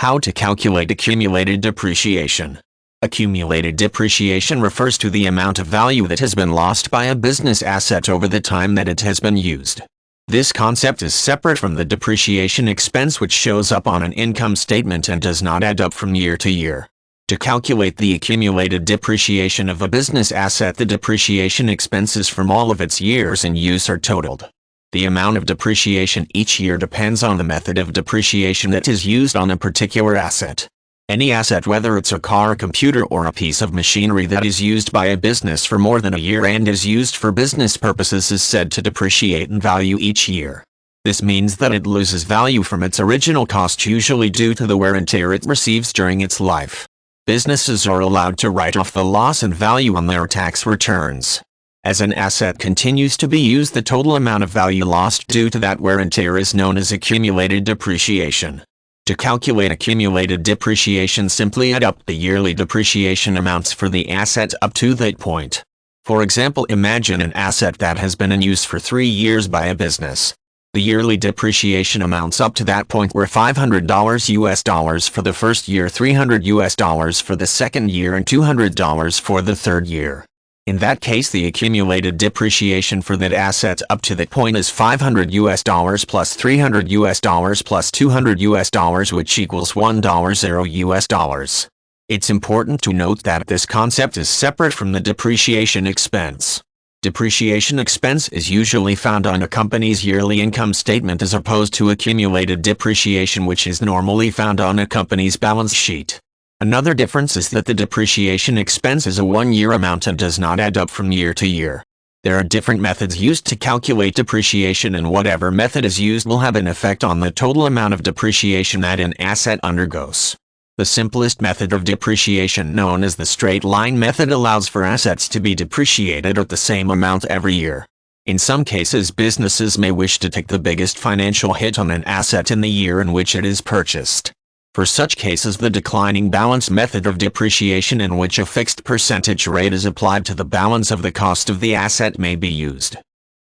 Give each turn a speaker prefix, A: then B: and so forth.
A: How to calculate accumulated depreciation. Accumulated depreciation refers to the amount of value that has been lost by a business asset over the time that it has been used. This concept is separate from the depreciation expense, which shows up on an income statement and does not add up from year to year. To calculate the accumulated depreciation of a business asset, the depreciation expenses from all of its years in use are totaled. The amount of depreciation each year depends on the method of depreciation that is used on a particular asset. Any asset, whether it's a car, a computer, or a piece of machinery that is used by a business for more than a year and is used for business purposes, is said to depreciate in value each year. This means that it loses value from its original cost, usually due to the wear and tear it receives during its life. Businesses are allowed to write off the loss in value on their tax returns. As an asset continues to be used, the total amount of value lost due to that wear and tear is known as accumulated depreciation. To calculate accumulated depreciation, simply add up the yearly depreciation amounts for the asset up to that point. For example, imagine an asset that has been in use for 3 years by a business. The yearly depreciation amounts up to that point were $500 for the first year, $300 for the second year, and $200 for the third year. In that case, the accumulated depreciation for that asset up to that point is $500 plus $300 plus $200, which equals $1.00. It's important to note that this concept is separate from the depreciation expense. Depreciation expense is usually found on a company's yearly income statement, as opposed to accumulated depreciation, which is normally found on a company's balance sheet. Another difference is that the depreciation expense is a one-year amount and does not add up from year to year. There are different methods used to calculate depreciation, and whatever method is used will have an effect on the total amount of depreciation that an asset undergoes. The simplest method of depreciation, known as the straight line method, allows for assets to be depreciated at the same amount every year. In some cases, businesses may wish to take the biggest financial hit on an asset in the year in which it is purchased. For such cases, the declining balance method of depreciation, in which a fixed percentage rate is applied to the balance of the cost of the asset, may be used.